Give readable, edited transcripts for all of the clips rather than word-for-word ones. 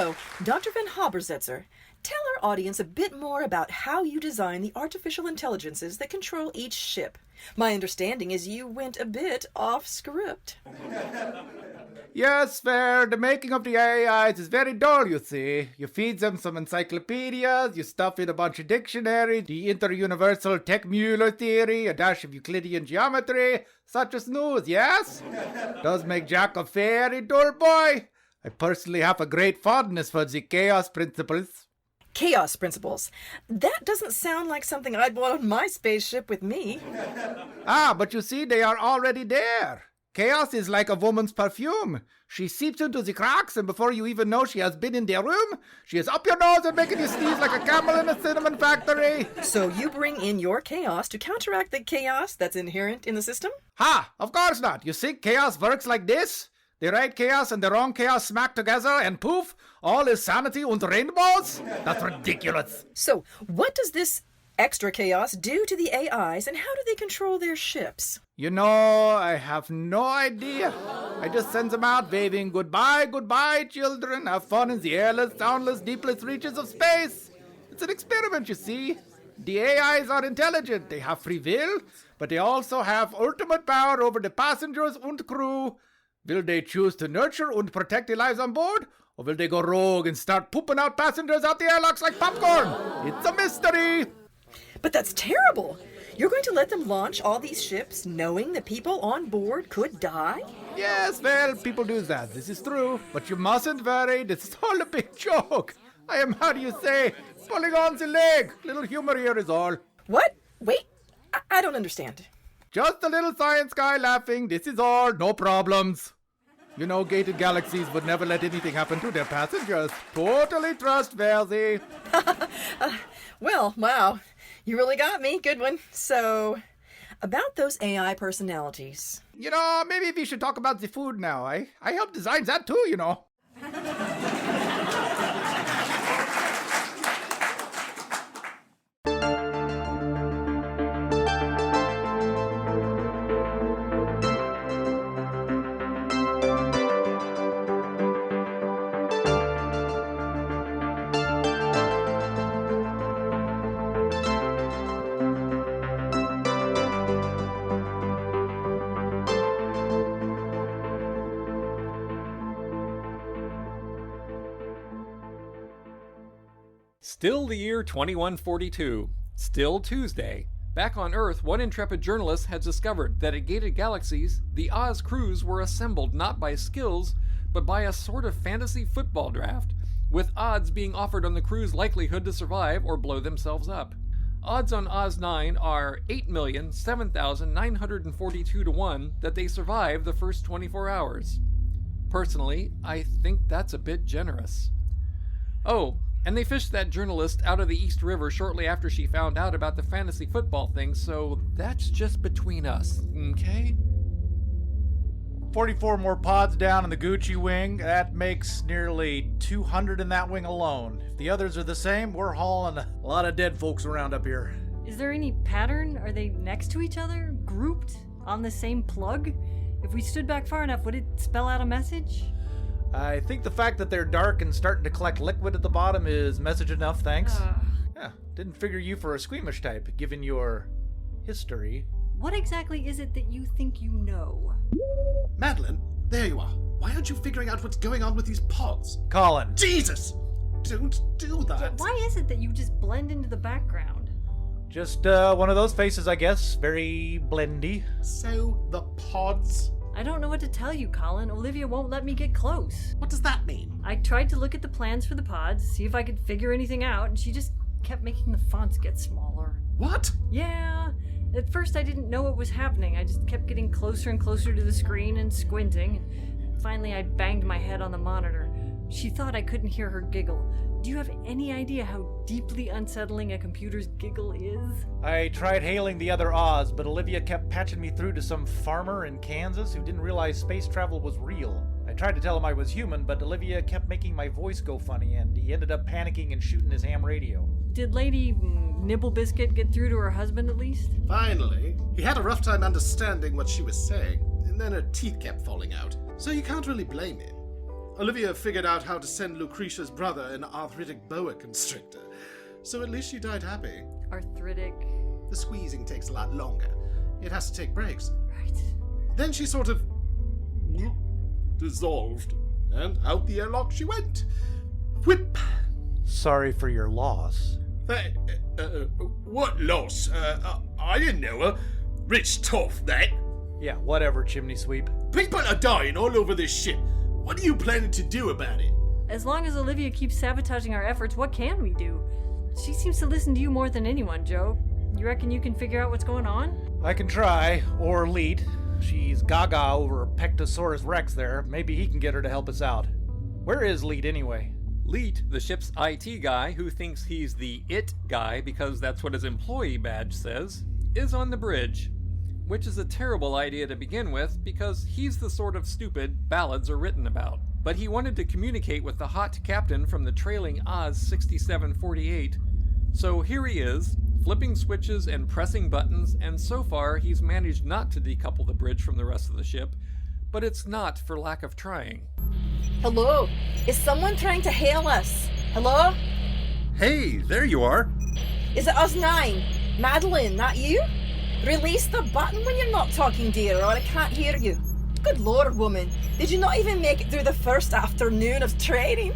So, Dr. Van Haber-Zetzer, tell our audience a bit more about how you design the artificial intelligences that control each ship. My understanding is you went a bit off script. Yes, fair. The making of the AIs is very dull, you see. You feed them some encyclopedias, you stuff in a bunch of dictionaries, the inter-universal Tech-Mueller theory, a dash of Euclidean geometry, such as news, yes? Does make Jack a very dull boy. I personally have a great fondness for the chaos principles. Chaos principles. That doesn't sound like something I'd want on my spaceship with me. But you see, they are already there. Chaos is like a woman's perfume. She seeps into the cracks, and before you even know she has been in their room, she is up your nose and making you sneeze like a camel in a cinnamon factory. So you bring in your chaos to counteract the chaos that's inherent in the system? Of course not. You think chaos works like this? The right chaos and the wrong chaos smack together, and poof, all is sanity and rainbows? That's ridiculous. So what does this extra chaos do to the AIs, and how do they control their ships? You know, I have no idea. I just send them out waving, goodbye, goodbye, children. Have fun in the airless, soundless, deepless reaches of space. It's an experiment, you see. The AIs are intelligent. They have free will, but they also have ultimate power over the passengers and crew. Will they choose to nurture and protect the lives on board? Or will they go rogue and start pooping out passengers out the airlocks like popcorn? It's a mystery. But that's terrible. You're going to let them launch all these ships knowing the people on board could die? Yes, well, people do that. This is true. But you mustn't worry. This is all a big joke. I am, how do you say, pulling on the leg. Little humor here is all. What? Wait, I don't understand. Just a little science guy laughing. This is all. No problems. You know, gated galaxies would never let anything happen to their passengers. Totally trustworthy. Well, wow. You really got me. Good one. So, about those AI personalities. You know, maybe we should talk about the food now. I helped design that too, you know. Still the year 2142. Still Tuesday. Back on Earth, one intrepid journalist has discovered that at gated galaxies, the Oz crews were assembled not by skills, but by a sort of fantasy football draft, with odds being offered on the crew's likelihood to survive or blow themselves up. Odds on Oz 9 are 8,007,942 to 1 that they survive the first 24 hours. Personally, I think that's a bit generous. Oh, and they fished that journalist out of the East River shortly after she found out about the fantasy football thing, so that's just between us, okay? 44 more pods down in the Gucci wing. That makes nearly 200 in that wing alone. If the others are the same, we're hauling a lot of dead folks around up here. Is there any pattern? Are they next to each other? Grouped? On the same plug? If we stood back far enough, would it spell out a message? I think the fact that they're dark and starting to collect liquid at the bottom is message enough, thanks. Yeah, didn't figure you for a squeamish type, given your history. What exactly is it that you think you know? Madeline, there you are. Why aren't you figuring out what's going on with these pods? Colin. Jesus! Don't do that. Why is it that you just blend into the background? Just one of those faces, I guess. Very blendy. So, the pods? I don't know what to tell you, Colin. Olivia won't let me get close. What does that mean? I tried to look at the plans for the pods, see if I could figure anything out, and she just kept making the fonts get smaller. What? Yeah. At first I didn't know what was happening. I just kept getting closer and closer to the screen and squinting. Finally I banged my head on the monitor. She thought I couldn't hear her giggle. Do you have any idea how deeply unsettling a computer's giggle is? I tried hailing the other Oz, but Olivia kept patching me through to some farmer in Kansas who didn't realize space travel was real. I tried to tell him I was human, but Olivia kept making my voice go funny, and he ended up panicking and shooting his ham radio. Did Lady Nibblebiscuit get through to her husband at least? Finally. He had a rough time understanding what she was saying, and then her teeth kept falling out. So you can't really blame him. Olivia figured out how to send Lucretia's brother an arthritic boa constrictor. So at least she died happy. Arthritic. The squeezing takes a lot longer. It has to take breaks. Right. Then she sort of dissolved, and out the airlock she went. Whip! Sorry for your loss. What loss? I didn't know her. Rich tough, that. Yeah, whatever, chimney sweep. People are dying all over this ship. What are you planning to do about it? As long as Olivia keeps sabotaging our efforts, what can we do? She seems to listen to you more than anyone, Joe. You reckon you can figure out what's going on? I can try, or Leet. She's gaga over Pectosaurus Rex there. Maybe he can get her to help us out. Where is Leet anyway? Leet, the ship's IT guy who thinks he's the IT guy because that's what his employee badge says, is on the bridge. Which is a terrible idea to begin with because he's the sort of stupid ballads are written about. But he wanted to communicate with the hot captain from the trailing Oz 6748. So here he is, flipping switches and pressing buttons, and so far he's managed not to decouple the bridge from the rest of the ship, but it's not for lack of trying. Hello? Is someone trying to hail us? Hello? Hey, there you are. Is it us 9? Madeline, that you? Release the button when you're not talking, dear, or I can't hear you. Good lord, woman. Did you not even make it through the first afternoon of training?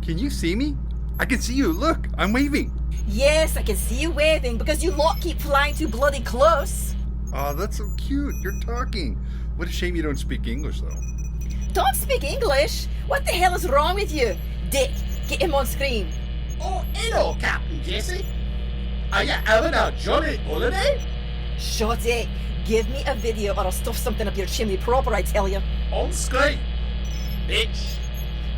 Can you see me? I can see you. Look, I'm waving. Yes, I can see you waving because you lot keep flying too bloody close. Oh, that's so cute. You're talking. What a shame you don't speak English, though. Don't speak English? What the hell is wrong with you? Dick, get him on screen. Oh, hello, Captain Jessie. Are you having a jolly holiday? Shut it. Give me a video or I'll stuff something up your chimney proper, I tell you. On screen. Bitch.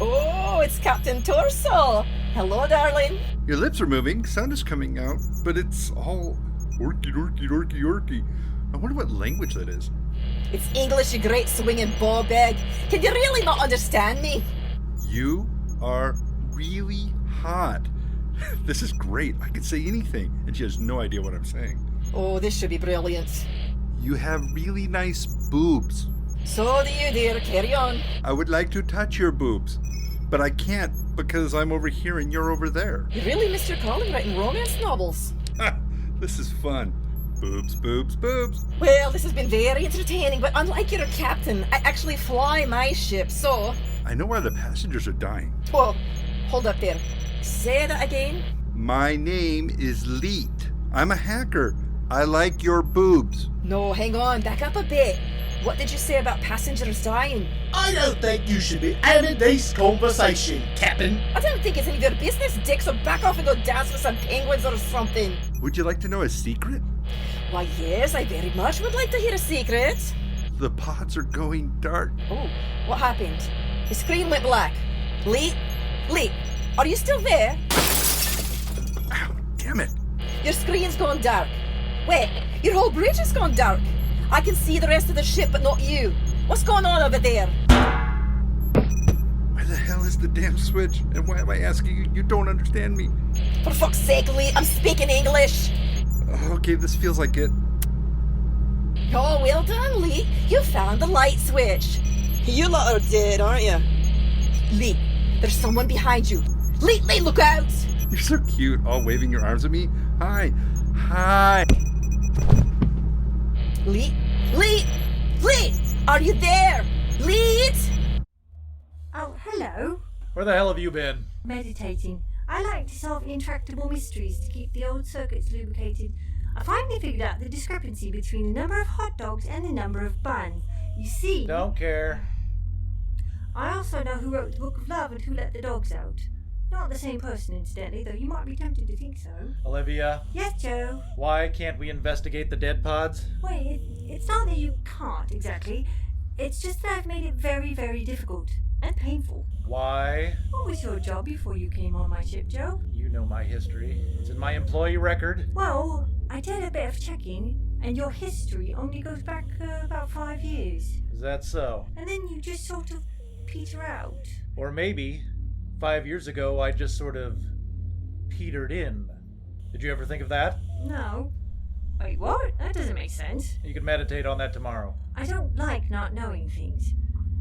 Oh, it's Captain Torso. Hello, darling. Your lips are moving, sound is coming out, but it's all orky, orky, orky, orky. I wonder what language that is. It's English, you great swinging ball bag. Can you really not understand me? You are really hot. This is great. I can say anything, and she has no idea what I'm saying. Oh, this should be brilliant. You have really nice boobs. So do you, dear. Carry on. I would like to touch your boobs, but I can't because I'm over here and you're over there. You really missed your calling writing romance novels. This is fun. Boobs, boobs, boobs. Well, this has been very entertaining, but unlike your captain, I actually fly my ship, so... I know why the passengers are dying. Whoa, hold up there. Say that again. My name is Leet. I'm a hacker. I like your boobs. No, hang on, back up a bit. What did you say about passengers dying? I don't think you should be having this conversation, Captain. I don't think it's any of your business, Dick, so back off and go dance with some penguins or something. Would you like to know a secret? Why, yes, I very much would like to hear a secret. The pods are going dark. Oh, what happened? The screen went black. Leet, are you still there? Ow, damn it. Your screen's gone dark. Wait, your whole bridge has gone dark. I can see the rest of the ship, but not you. What's going on over there? Where the hell is the damn switch? And why am I asking you? You don't understand me. For fuck's sake, Leet, I'm speaking English. Okay, this feels like it. Oh, well done, Leet. You found the light switch. You lot are dead, aren't you? Leet, there's someone behind you. Leet, look out! You're so cute, all waving your arms at me. Hi. Hi. Leet, are you there? Leet! Oh, hello. Where the hell have you been? Meditating. I like to solve intractable mysteries to keep the old circuits lubricated. I finally figured out the discrepancy between the number of hot dogs and the number of buns. You see... Don't care. I also know who wrote the Book of Love and who let the dogs out. Not the same person, incidentally, though you might be tempted to think so. Olivia, Yes, Joe? why can't we investigate the dead pods? Wait, it's not that you can't, exactly. It's just that I've made it very, very difficult. And painful. Why? What was your job before you came on my ship, Joe? You know my history. It's in my employee record. Well, I did a bit of checking, and your history only goes back about 5 years. Is that so? And then you just sort of peter out. Or maybe 5 years ago I just sort of petered in. Did you ever think of that? No. Wait, what? That doesn't make sense. You can meditate on that tomorrow. I don't like not knowing things.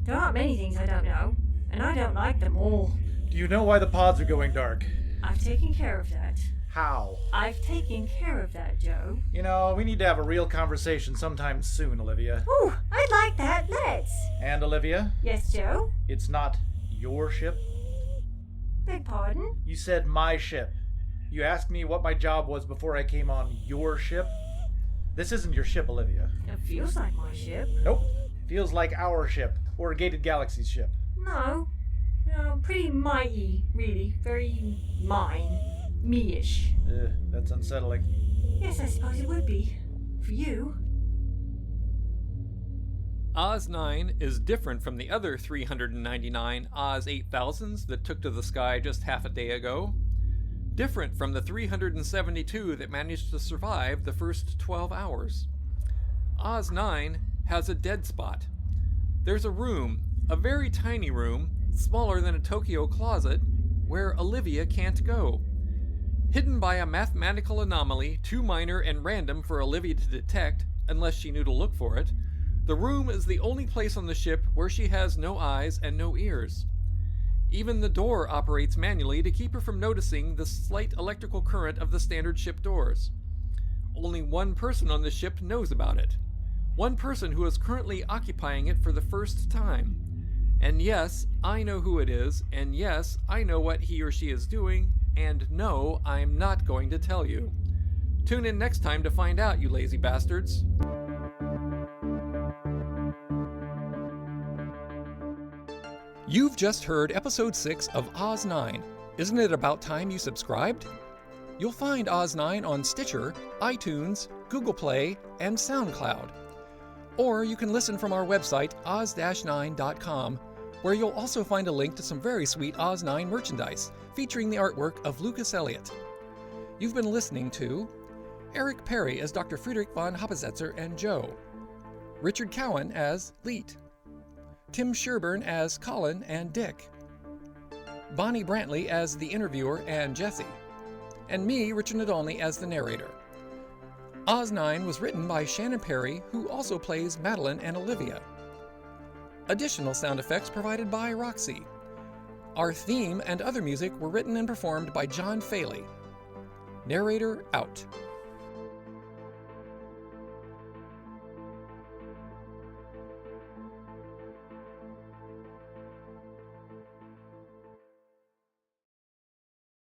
There aren't many things I don't know. and I don't like them all. Do you know why the pods are going dark? I've taken care of that. How? I've taken care of that, Joe. You know, we need to have a real conversation sometime soon, Olivia. Ooh, I'd like that. Let's. And Olivia, Yes, Joe? it's not your ship. Beg pardon? You said my ship. You asked me what my job was before I came on your ship. This isn't your ship, Olivia. It feels like my ship. Nope. Feels like our ship, or Gated Galaxy's ship. No. No, pretty mighty, really. Very mine. Me-ish. That's unsettling. Yes, I suppose it would be. For you. Oz 9 is different from the other 399 Oz 8000s that took to the sky just half a day ago. Different from the 372 that managed to survive the first 12 hours. Oz 9 has a dead spot. There's a room, a very tiny room, smaller than a Tokyo closet, where Olivia can't go. Hidden by a mathematical anomaly too minor and random for Olivia to detect, unless she knew to look for it, the room is the only place on the ship where she has no eyes and no ears. Even the door operates manually to keep her from noticing the slight electrical current of the standard ship doors. Only one person on the ship knows about it. One person who is currently occupying it for the first time. And yes, I know who it is, and yes, I know what he or she is doing, and no, I'm not going to tell you. Tune in next time to find out, you lazy bastards. You've just heard episode 6 of Oz 9. Isn't it about time you subscribed? You'll find Oz 9 on Stitcher, iTunes, Google Play, and SoundCloud. Or you can listen from our website, oz-9.com, where you'll also find a link to some very sweet Oz 9 merchandise, featuring the artwork of Lucas Elliott. You've been listening to Eric Perry as Dr. Frederich von Haber-Zetzer and Joe, Richard Cowen as Leet, Tim Sherburn as Colin and Dick, Bonnie Brantley as the interviewer and Jessie, and me, Richard Nadolny, as the narrator. Oz 9 was written by Shannon Perry, who also plays Madeline and Olivia. Additional sound effects provided by Roxy. Our theme and other music were written and performed by John Faley. Narrator out.